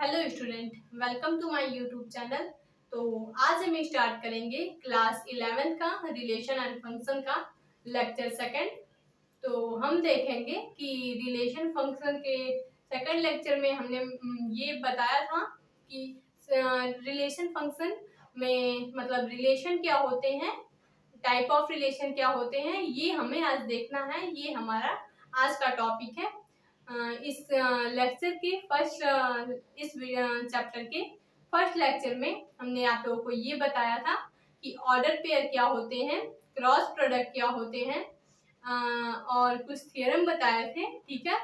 Hello student, welcome to my YouTube channel. तो आज हम स्टार्ट करेंगे क्लास 11 का रिलेशन एंड फंक्शन का लेक्चर सेकंड। तो हम देखेंगे कि रिलेशन फंक्शन के सेकंड लेक्चर में हमने ये बताया था कि रिलेशन फंक्शन में मतलब रिलेशन क्या होते हैं, टाइप ऑफ रिलेशन क्या होते हैं, ये हमें आज देखना है। ये हमारा आज का टॉपिक है। इस लेक्चर के इस चैप्टर के फर्स्ट लेक्चर में हमने आप लोगों को ये बताया था कि ऑर्डर पेयर क्या होते हैं, क्रॉस प्रोडक्ट क्या होते हैं, और कुछ थ्योरम बताए थे। ठीक है,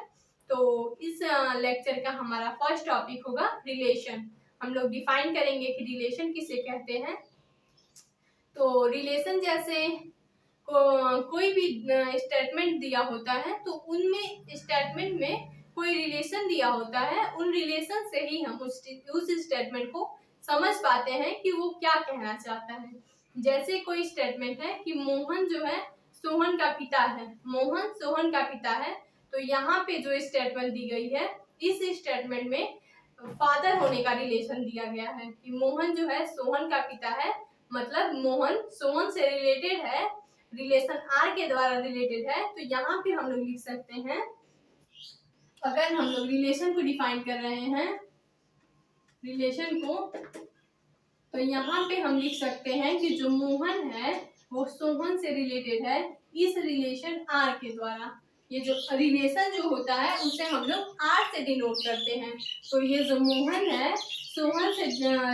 तो इस लेक्चर का हमारा फर्स्ट टॉपिक होगा रिलेशन। हम लोग डिफाइन करेंगे कि रिलेशन किसे कहते हैं। तो रिलेशन जैसे कोई भी स्टेटमेंट दिया होता है तो उनमें स्टेटमेंट में कोई रिलेशन दिया होता है, उन रिलेशन से ही हम उस स्टेटमेंट को समझ पाते हैं कि वो क्या कहना चाहता है। जैसे कोई स्टेटमेंट है कि मोहन जो है सोहन का पिता है, मोहन सोहन का पिता है। तो यहाँ पे जो स्टेटमेंट दी गई है, इस स्टेटमेंट में फादर होने का रिलेशन दिया गया है कि मोहन जो है सोहन का पिता है, मतलब मोहन सोहन से रिलेटेड है, रिलेशन आर के द्वारा रिलेटेड है। तो यहाँ पे हम लोग लिख सकते हैं, अगर हम लोग रिलेशन को डिफाइन कर रहे हैं रिलेशन को, तो यहाँ पे हम लिख सकते हैं कि जो मोहन है वो सोहन से रिलेटेड है इस रिलेशन आर के द्वारा। ये जो रिलेशन जो होता है उसे हम लोग आर से डिनोट करते हैं। तो ये जो मोहन है सोहन से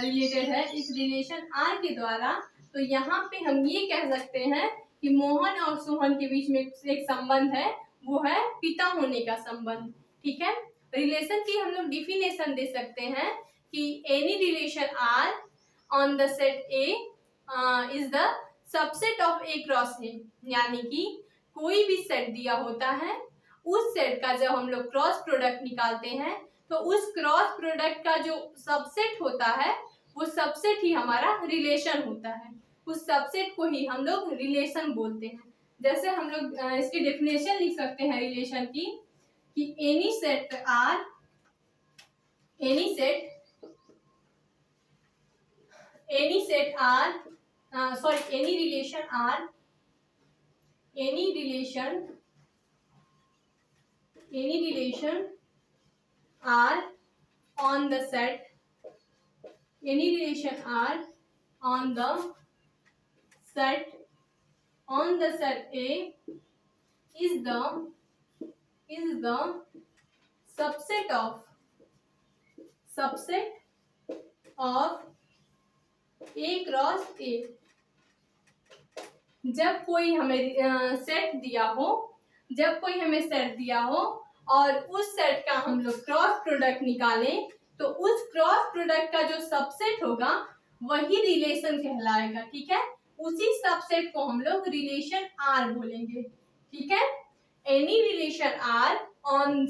रिलेटेड है इस रिलेशन आर के द्वारा। तो यहाँ पे हम ये कह सकते हैं कि मोहन और सोहन के बीच में एक संबंध है, वो है पिता होने का संबंध। ठीक है, रिलेशन की हम लोग डिफिनेशन दे सकते हैं कि any relation R on the set A is the subset of A cross A. यानी कि कोई भी सेट दिया होता है, उस सेट का जब हम लोग क्रॉस प्रोडक्ट निकालते हैं तो उस क्रॉस प्रोडक्ट का जो सबसेट होता है वो सबसेट ही हमारा रिलेशन होता है। उस सबसेट को ही हम लोग रिलेशन बोलते हैं। जैसे हम लोग इसकी डेफिनेशन लिख सकते हैं रिलेशन की कि any set R, any set any set R any relation R, any relation R on the set, any relation R on the set A is the subset of A cross A। जब कोई हमें set दिया हो और उस set का हम लोग क्रॉस प्रोडक्ट निकालें, तो उस क्रॉस प्रोडक्ट का जो सबसेट होगा वही रिलेशन कहलाएगा। ठीक है, उसी सबसेट को हम लोग रिलेशन आर बोलेंगे। ठीक है, any relation R on the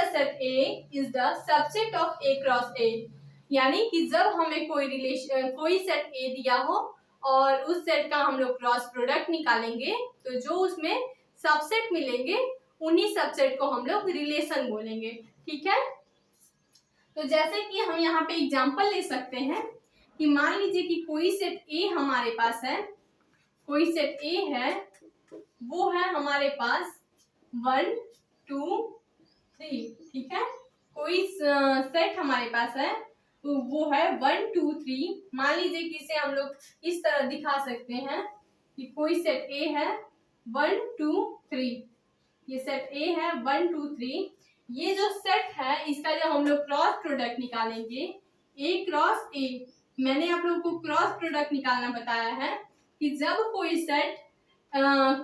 set A is the subset of A cross A. यानी कि जब हमें कोई सेट ए दिया हो और उस सेट का हम लोग क्रॉस प्रोडक्ट निकालेंगे तो जो उसमें सबसेट मिलेंगे उन्हीं सबसेट को हम लोग रिलेशन बोलेंगे। ठीक है, तो जैसे कि हम यहाँ पे एग्जांपल ले सकते हैं कि मान लीजिए कि कोई सेट ए हमारे पास है, कोई सेट ए है, वो है हमारे पास 1 2 3। ठीक है, कोई सेट हमारे पास है तो वो है 1 2 3। मान लीजिए कि इसे हम लोग इस तरह दिखा सकते हैं कि कोई सेट ए है 1 2 3, ये सेट ए है 1 2 3। ये जो सेट है इसका जब हम लोग क्रॉस प्रोडक्ट निकालेंगे ए क्रॉस ए, मैंने आप लोगों को क्रॉस प्रोडक्ट निकालना बताया है कि जब कोई सेट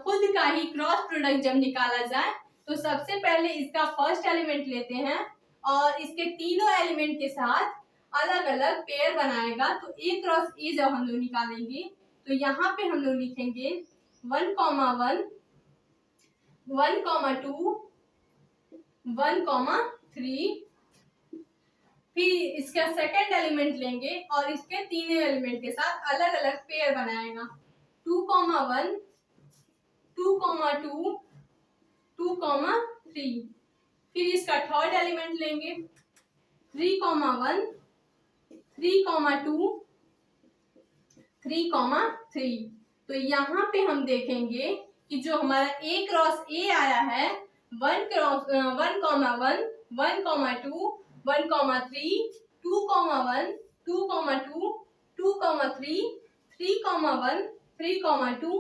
खुद का ही क्रॉस प्रोडक्ट जब निकाला जाए तो सबसे पहले इसका फर्स्ट एलिमेंट लेते हैं और इसके तीनों एलिमेंट के साथ अलग अलग पेयर बनाएगा। तो ए क्रॉस ए जब हम लोग निकालेंगे तो यहाँ पे हम लोग लिखेंगे 1 1 1 2 1 3। फिर इसका सेकंड एलिमेंट लेंगे और इसके तीनों एलिमेंट के साथ अलग अलग पेयर बनाएगा 2 1 2 2 2 3। फिर इसका थर्ड एलिमेंट लेंगे 3,1, 3,2, 3,3। तो यहाँ पे हम देखेंगे कि जो हमारा A क्रॉस A आया है 1,1, 1,2, 1,3, 2,1, 2,2, 2,3, 3,1, 3,2,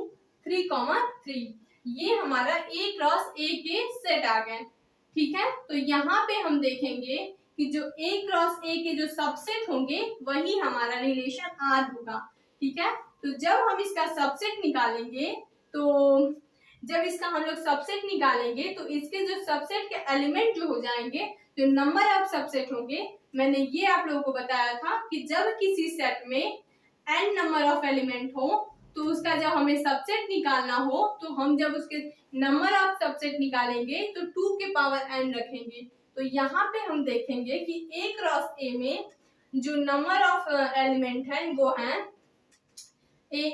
3,3, ये हमारा A क्रॉस A के सेट आ गए। ठीक है, तो यहाँ पे हम देखेंगे कि जो A क्रॉस A के जो सबसेट होंगे वही हमारा रिलेशन R होगा। ठीक है, तो जब हम इसका सबसेट निकालेंगे तो जब इसका हम लोग सबसेट निकालेंगे तो इसके जो सबसेट के एलिमेंट जो हो जाएंगे, जो नंबर ऑफ सबसेट होंगे, मैंने ये आप लोगों को बताया था कि जब किसी सेट में n नंबर ऑफ एलिमेंट हो तो उसका जब हमें सबसेट निकालना हो तो हम जब उसके नंबर ऑफ सबसेट निकालेंगे तो 2 के पावर n रखेंगे। तो यहाँ पे हम देखेंगे कि A क्रॉस A में जो नंबर ऑफ एलिमेंट है वो है 1,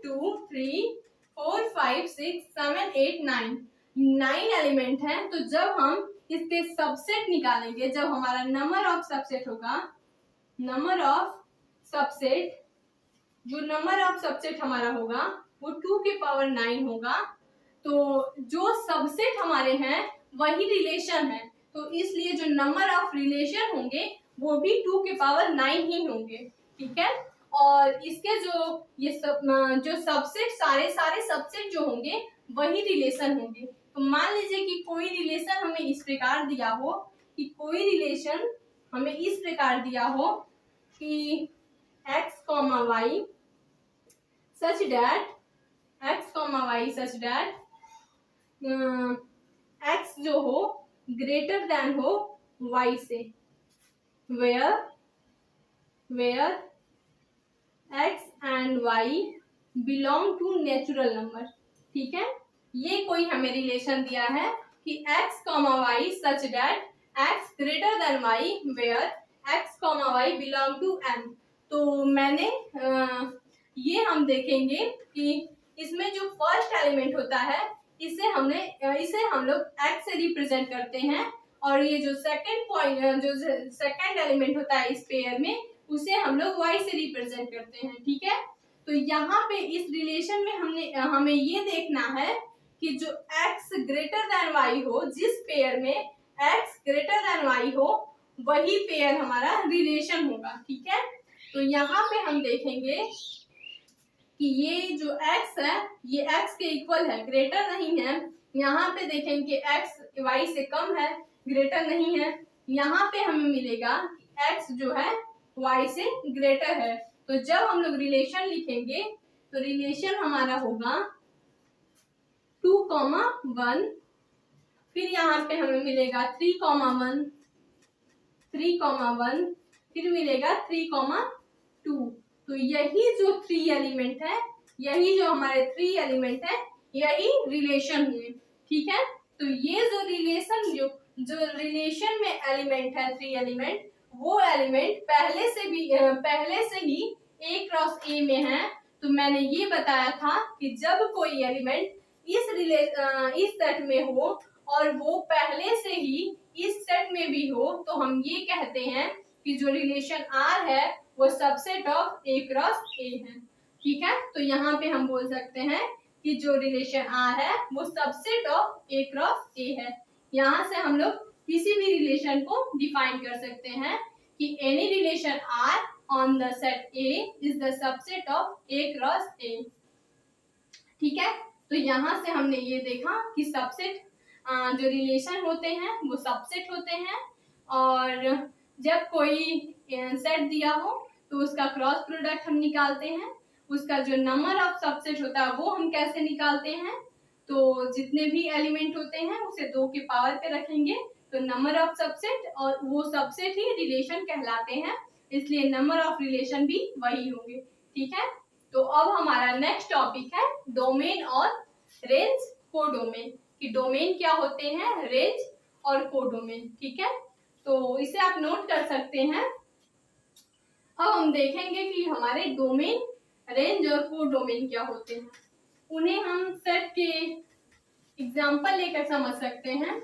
2, 3, 4, 5, 6, 7, 8, 9, 9 एलिमेंट है। तो जब हम इसके सबसेट निकालेंगे, जब हमारा नंबर ऑफ सबसेट होगा, नंबर ऑफ सबसेट, जो नंबर ऑफ सबसेट हमारा होगा वो 2 के पावर 9 होगा। तो जो सबसेट हमारे हैं वही रिलेशन है, तो इसलिए जो नंबर ऑफ रिलेशन होंगे वो भी 2 के पावर 9 ही होंगे। ठीक है, और इसके जो सबसेट सारे सबसेट जो होंगे वही रिलेशन होंगे। तो मान लीजिए कि कोई रिलेशन हमें इस प्रकार दिया हो, कि कोई रिलेशन हमें इस प्रकार दिया हो कि x, y such that x, y such that x जो हो ग्रेटर देन हो y से, where x and y belong to natural number. ठीक है, ये कोई हमें रिलेशन दिया है कि x, y such that x greater than y where x, y belong to n। तो मैंने ये हम देखेंगे कि इसमें जो फर्स्ट एलिमेंट होता है इसे हम लोग x से रिप्रेजेंट करते हैं, और ये जो सेकंड एलिमेंट होता है इस पेयर में उसे हम लोग y से रिप्रेजेंट करते हैं। ठीक है, तो यहाँ पे इस रिलेशन में हमें ये देखना है कि जो x ग्रेटर देन y हो, जिस पेयर में x ग्रेटर देन y हो वही पेयर हमारा रिलेशन होगा। ठीक है, तो यहाँ पे हम देखेंगे कि ये जो x है ये x के इक्वल है, ग्रेटर नहीं है। यहाँ पे देखेंगे x y से कम है, ग्रेटर नहीं है। यहाँ पे हमें मिलेगा x जो है y से ग्रेटर है। तो जब हम लोग रिलेशन लिखेंगे तो रिलेशन हमारा होगा 2,1, फिर यहाँ पे हमें मिलेगा 3,1, 3,1, फिर मिलेगा 3,2। तो यही जो 3 एलिमेंट है, यही जो हमारे 3 एलिमेंट है, यही रिलेशन हुए। ठीक है, तो ये जो रिलेशन में एलिमेंट है 3 एलिमेंट, वो एलिमेंट पहले से ही A क्रॉस A में है। तो मैंने ये बताया था कि जब कोई एलिमेंट इस सेट में हो और वो पहले से ही इस सेट में भी हो तो हम ये कहते हैं कि जो रिलेशन R है वो subset of A cross A है। ठीक है, तो यहाँ पे हम बोल सकते हैं कि जो रिलेशन R है वो subset of A cross A है। यहाँ से हम लोग किसी भी रिलेशन को डिफाइन कर सकते हैं कि any relation R on the set A is the subset of A cross A। ठीक है, तो यहाँ से हमने ये देखा कि सबसेट जो रिलेशन होते हैं वो सबसेट होते हैं, और जब कोई सेट दिया हो तो उसका क्रॉस प्रोडक्ट हम निकालते हैं। उसका जो नंबर ऑफ सबसेट होता है वो हम कैसे निकालते हैं, तो जितने भी एलिमेंट होते हैं उसे 2 के पावर पे रखेंगे तो नंबर ऑफ सबसेट, और वो सबसेट ही रिलेशन कहलाते हैं, इसलिए नंबर ऑफ रिलेशन भी वही होंगे। ठीक है, तो अब हमारा नेक्स्ट टॉपिक है डोमेन और रेंज कोडोमेन, कि डोमेन क्या होते हैं, रेंज और कोडोमेन। ठीक है, तो इसे आप नोट कर सकते हैं। अब हम देखेंगे कि हमारे डोमेन, रेंज और कोडोमेन क्या होते हैं। उन्हें हम सेट के एग्जांपल लेकर समझ सकते हैं।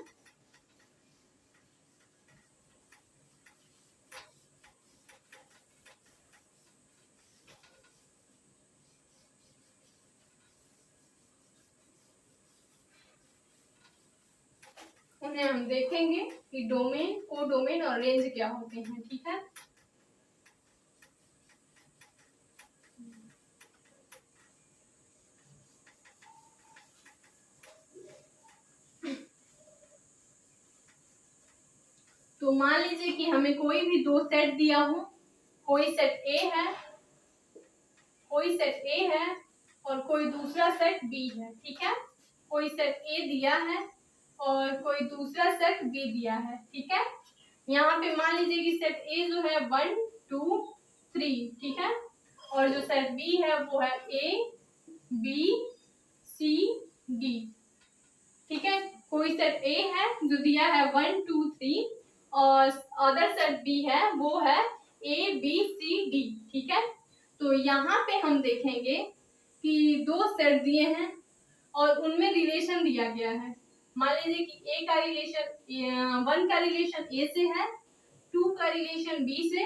इसमें हम देखेंगे कि डोमेन, कोडोमेन और रेंज क्या होते हैं। ठीक है, तो मान लीजिए कि हमें कोई भी दो सेट दिया हो, कोई सेट ए है, कोई सेट ए है और कोई दूसरा सेट बी है। ठीक है, कोई सेट ए दिया है और कोई दूसरा सेट बी दिया है। ठीक है, यहाँ पे मान लीजिए कि सेट ए जो है 1 2 3, ठीक है, और जो सेट बी है वो है ए बी सी डी। ठीक है, कोई सेट ए है जो दिया है 1 2 3 और अदर सेट बी है वो है ए बी सी डी। ठीक है, तो यहाँ पे हम देखेंगे कि दो सेट दिए हैं और उनमें रिलेशन दिया गया है। मान लीजिए कि ए का रिलेशन 1 का रिलेशन ए से है, 2 का रिलेशन बी से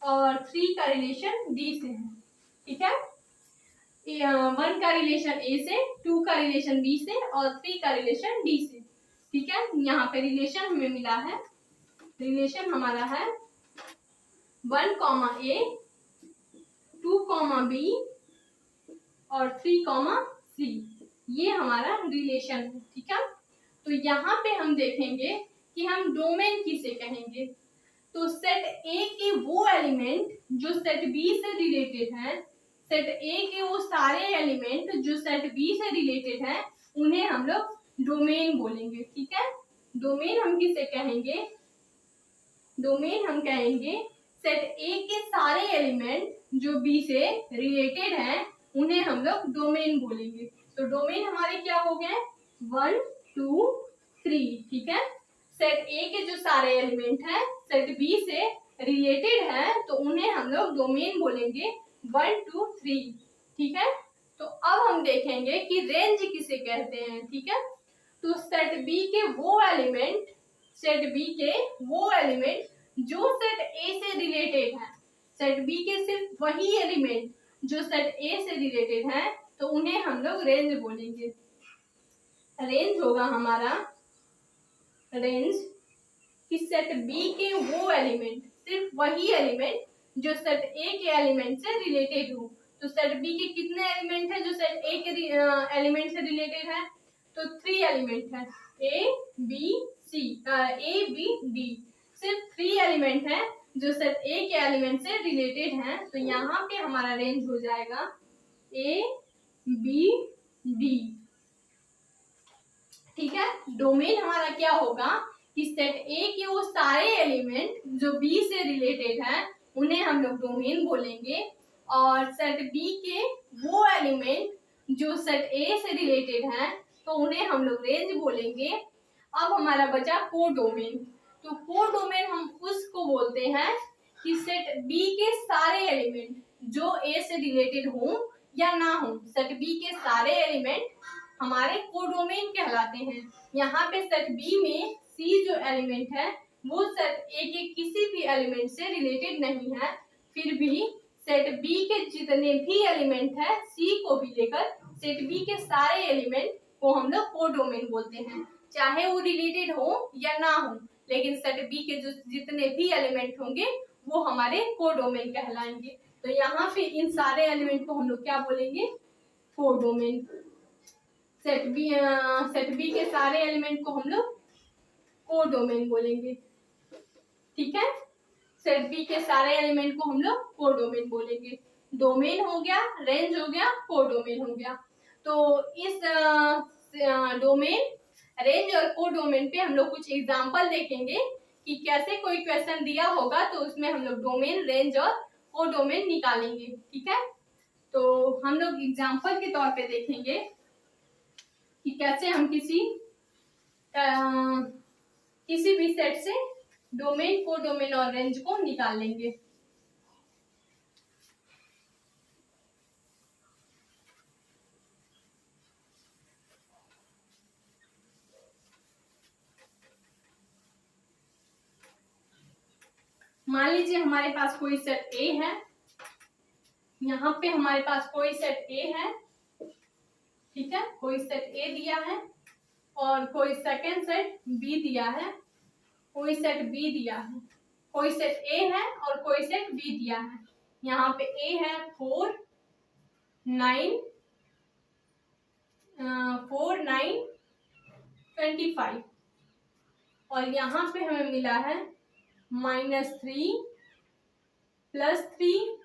और 3 का रिलेशन डी से है। ठीक है, 1 का रिलेशन ए से, 2 का रिलेशन बी से और 3 का रिलेशन डी से। ठीक है, यहाँ पे रिलेशन हमें मिला है, रिलेशन हमारा है 1 ए 2 बी और 3 सी, ये हमारा रिलेशन है। ठीक है, तो यहाँ पे हम देखेंगे कि हम डोमेन किसे कहेंगे। तो सेट ए के वो एलिमेंट जो सेट बी से रिलेटेड हैं, सेट ए के वो सारे एलिमेंट जो सेट बी से रिलेटेड हैं, उन्हें हम लोग डोमेन बोलेंगे। ठीक है, डोमेन हम किसे कहेंगे, डोमेन हम कहेंगे सेट ए के सारे एलिमेंट जो बी से रिलेटेड हैं, उन्हें हम लोग डोमेन बोलेंगे। तो डोमेन हमारे क्या हो गए, 1 2 3। ठीक है, सेट ए के जो सारे एलिमेंट हैं सेट बी से रिलेटेड हैं, तो उन्हें हम लोग डोमेन बोलेंगे 1 2 3। ठीक है, तो अब हम देखेंगे कि रेंज किसे कहते हैं। ठीक है, तो सेट बी के वो एलिमेंट, सेट बी के वो एलिमेंट जो सेट ए से रिलेटेड है, सेट बी के सिर्फ वही एलिमेंट जो सेट ए से रिलेटेड है, तो उन्हें हम लोग रेंज बोलेंगे। रेंज होगा हमारा, रेंज कि सेट बी के वो एलिमेंट, सिर्फ वही एलिमेंट जो सेट ए के एलिमेंट से रिलेटेड हो। तो सेट बी के कितने एलिमेंट हैं जो सेट ए के एलिमेंट से रिलेटेड है, तो 3 एलिमेंट है, A B C A B D, सिर्फ 3 एलिमेंट है जो सेट ए के एलिमेंट से रिलेटेड हैं। तो यहाँ पे हमारा रेंज हो जाएगा ए बी डी। ठीक है, डोमेन हमारा क्या होगा कि सेट ए के वो सारे एलिमेंट जो बी से रिलेटेड हैं, उन्हें हम लोग डोमेन बोलेंगे, और सेट बी के वो एलिमेंट जो सेट ए से रिलेटेड हैं, तो उन्हें हम लोग रेंज बोलेंगे। अब हमारा बचा कोडोमेन। तो कोडोमेन हम उसको बोलते हैं कि सेट बी के सारे एलिमेंट जो ए से रिलेटेड हों या ना हो, सेट बी के सारे एलिमेंट हमारे कोडोमेन कहलाते हैं। यहाँ पे सेट बी में सी जो एलिमेंट है वो सेट ए के किसी भी एलिमेंट से रिलेटेड नहीं है, फिर भी सेट बी के जितने भी एलिमेंट है सी को भी लेकर सेट बी के सारे एलिमेंट को हम लोग कोडोमेन बोलते हैं, चाहे वो रिलेटेड हो या ना हो, लेकिन सेट बी के जो जितने भी एलिमेंट होंगे वो हमारे कोडोमेन कहलाएंगे। तो यहाँ पे इन सारे एलिमेंट को हम लोग क्या बोलेंगे, कोडोमेन। सेट बी के सारे एलिमेंट को हम लोग कोडोमेन बोलेंगे। ठीक है, सेट बी के सारे एलिमेंट को हम लोग कोडोमेन बोलेंगे। डोमेन हो गया, रेंज हो गया, कोडोमेन हो गया। तो इस डोमेन, रेंज और कोडोमेन पे हम लोग कुछ एग्जांपल देखेंगे कि कैसे कोई क्वेश्चन दिया होगा तो उसमें हम लोग डोमेन, रेंज और कोडोमेन निकालेंगे। ठीक है, तो हम लोग एग्जांपल के तौर पे देखेंगे कि कैसे हम किसी भी सेट से डोमेन, कोडोमेन और रेंज को निकाल लेंगे। मान लीजिए हमारे पास कोई सेट ए है, यहाँ पे हमारे पास कोई सेट ए है। ठीक है, कोई सेट ए दिया है और कोई सेकंड सेट बी दिया है, कोई सेट बी दिया है, कोई सेट ए है और कोई सेट बी दिया है। यहाँ पे ए है 4 9 25 और यहाँ पे हमें मिला है -3 +3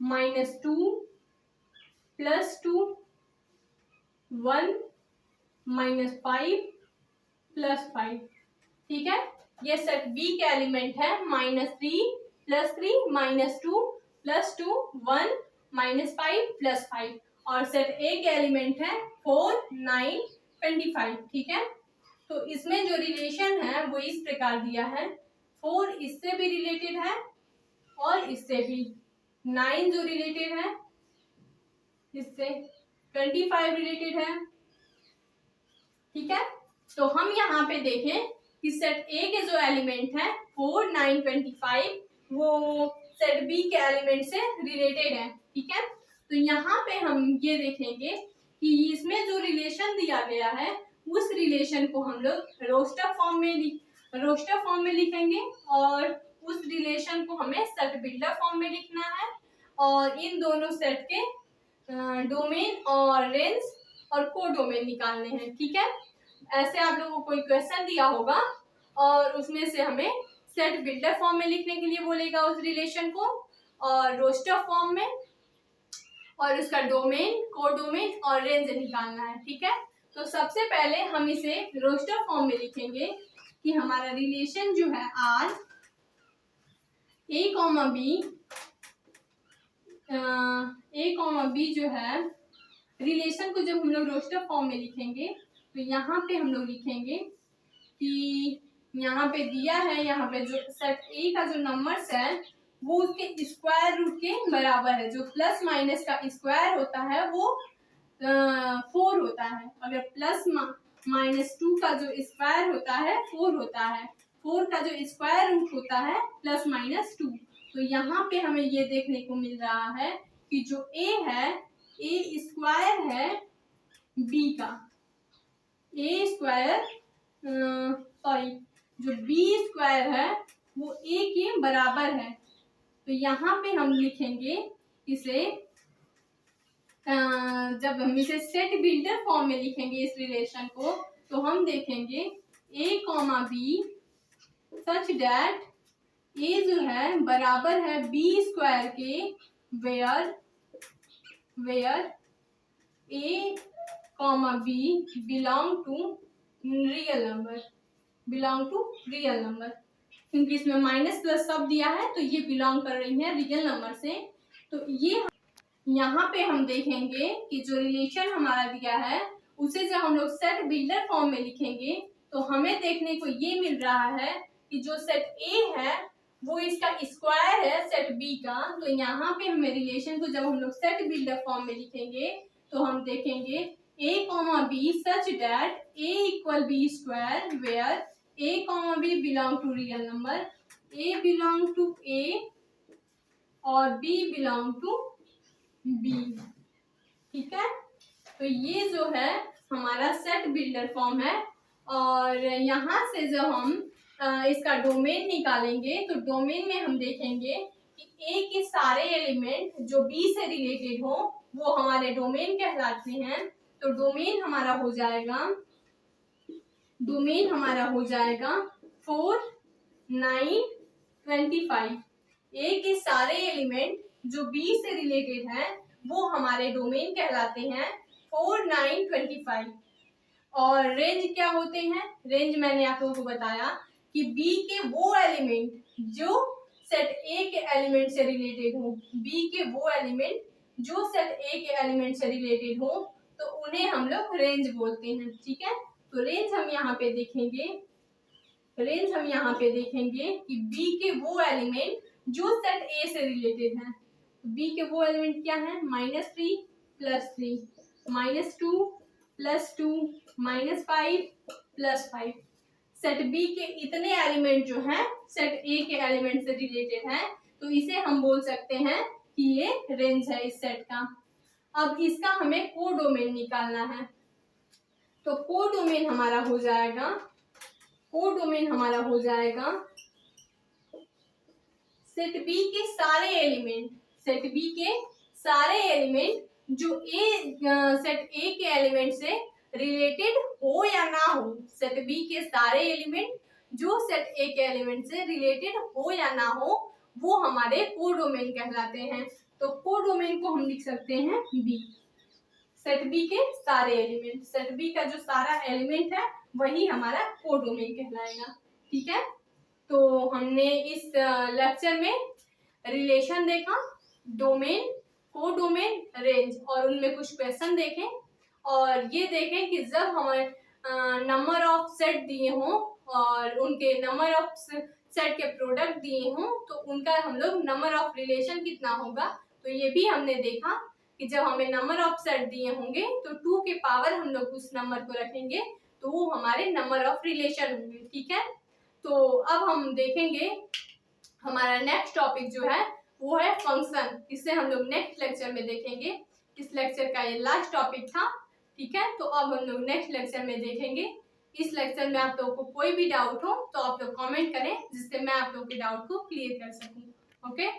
-2 +2 1 -5 +5। ठीक है, ये सेट बी के एलिमेंट है -3 +3 -2 +2 1 -5 +5 और सेट ए के एलिमेंट है 4 9 25। ठीक है, तो इसमें जो रिलेशन है वो इस प्रकार दिया है, 4 इससे भी रिलेटेड है और इससे भी, 9 जो रिलेटेड है इससे, 25 रिलेटेड है। ठीक है, तो हम यहाँ पे देखें कि सेट ए के जो एलिमेंट है 4 9 25 वो सेट बी के एलिमेंट से रिलेटेड है। ठीक है, तो यहाँ पे हम ये देखेंगे कि इसमें जो रिलेशन दिया गया है उस रिलेशन को हम लोग रोस्टर फॉर्म में लिखेंगे और उस रिलेशन को हमें सेट बिल्डर फॉर्म में लिखना है और इन दोनों सेट के डोमेन और रेंज और कोडोमेन निकालने हैं। ठीक है, ऐसे आप लोगों को कोई क्वेश्चन दिया होगा और उसमें से हमें सेट बिल्डर फॉर्म में लिखने के लिए बोलेगा उस रिलेशन को और रोस्टर फॉर्म में, और उसका डोमेन, कोडोमेन और रेंज निकालना है। ठीक है, तो सबसे पहले हम इसे रोस्टर फॉर्म में लिखेंगे कि हमारा रिलेशन जो है आर ए कॉमा बी जो है, रिलेशन को जब हम लोग रोस्टर फॉर्म में लिखेंगे तो यहाँ पे हम लोग लिखेंगे कि यहाँ पे दिया है, यहाँ पे जो सेट ए का जो नंबर्स है वो उसके स्क्वायर रूट के बराबर है। जो प्लस माइनस का स्क्वायर होता है वो 4 होता है। अगर प्लस -2 का जो स्क्वायर होता है 4 होता है, 4 का जो स्क्वायर रूट होता है +-2। तो यहाँ पे हमें ये देखने को मिल रहा है कि जो ए है, ए स्क्वायर है बी का, ए स्क्वायर सॉरी जो बी स्क्वायर है वो ए के बराबर है। तो यहाँ पे हम लिखेंगे इसे, जब हम इसे सेट बिल्डर फॉर्म में लिखेंगे इस रिलेशन को, तो हम देखेंगे A comma B such that A जो है बराबर है बी स्क्वायर के, where A comma B belong to real number, क्योंकि इसमें माइनस प्लस सब दिया है तो ये बिलोंग कर रही है रियल नंबर से। तो ये यहाँ पे हम देखेंगे कि जो रिलेशन हमारा दिया है उसे जब हम लोग सेट बिल्डर फॉर्म में लिखेंगे तो हमें देखने को ये मिल रहा है कि जो सेट ए है वो इसका स्क्वायर है सेट बी का। तो यहाँ पे हमें रिलेशन को जब हम लोग सेट बिल्डर फॉर्म में लिखेंगे तो हम देखेंगे A comma B such that A equal B square where A comma B belong to real number, A belong to A और बी बिलोंग टू बी। ठीक है, तो ये जो है हमारा सेट बिल्डर फॉर्म है और यहाँ से जब हम इसका डोमेन निकालेंगे तो डोमेन में हम देखेंगे कि ए के सारे एलिमेंट जो बी से रिलेटेड हो वो हमारे डोमेन कहलाते हैं। तो डोमेन हमारा हो जाएगा 4 9 25। ए के सारे एलिमेंट जो बी से रिलेटेड हैं वो हमारे डोमेन कहलाते हैं 4 9 25। और रेंज क्या होते हैं? रेंज मैंने आप लोगों को बताया कि बी के वो एलिमेंट जो सेट ए के एलिमेंट से रिलेटेड हो, बी के वो एलिमेंट जो सेट ए के एलिमेंट से रिलेटेड हो तो उन्हें हम लोग रेंज बोलते हैं। ठीक है, तो रेंज हम यहाँ पे देखेंगे कि बी के वो एलिमेंट जो सेट ए से रिलेटेड है। बी के वो एलिमेंट क्या है? -3 +3, -2 +2, -5 +5। सेट बी के इतने एलिमेंट जो हैं सेट ए के एलिमेंट से रिलेटेड हैं, तो इसे हम बोल सकते हैं कि ये रेंज है इस सेट का। अब इसका हमें कोडोमेन निकालना है। तो कोडोमेन हमारा हो जाएगा, कोडोमेन हमारा हो जाएगा सेट बी के सारे एलिमेंट, सेट बी के सारे एलिमेंट जो सेट ए के एलिमेंट से रिलेटेड हो या ना हो, सेट बी के सारे एलिमेंट जो सेट ए के एलिमेंट से रिलेटेड हो या ना हो वो हमारे कोडोमेन कहलाते हैं। तो कोडोमेन को हम लिख सकते हैं बी, सेट बी के सारे एलिमेंट, सेट बी का जो सारा एलिमेंट है वही हमारा कोडोमेन कहलाएगा। ठीक है, तो हमने इस लेक्चर में रिलेशन देखा, डोमेन, कोडोमेन, रेंज और उनमें कुछ क्वेश्चन देखे और ये देखें कि जब हमें नंबर ऑफ सेट दिए हों और उनके नंबर ऑफ सेट के प्रोडक्ट दिए हों तो उनका हम लोग नंबर ऑफ रिलेशन कितना होगा। तो ये भी हमने देखा कि जब हमें नंबर ऑफ सेट दिए होंगे तो 2 के पावर हम लोग उस नंबर को रखेंगे तो वो हमारे नंबर ऑफ रिलेशन होंगे। ठीक है, तो अब हम देखेंगे हमारा नेक्स्ट टॉपिक जो है वो है फंक्शन, इसे हम लोग नेक्स्ट लेक्चर में देखेंगे। इस लेक्चर का ये लास्ट टॉपिक था। ठीक है, तो अब हम लोग नेक्स्ट लेक्चर में देखेंगे। इस लेक्चर में आप लोगों को कोई भी डाउट हो तो आप लोग कमेंट करें जिससे मैं आप लोगों के डाउट को क्लियर कर सकूं। ओके।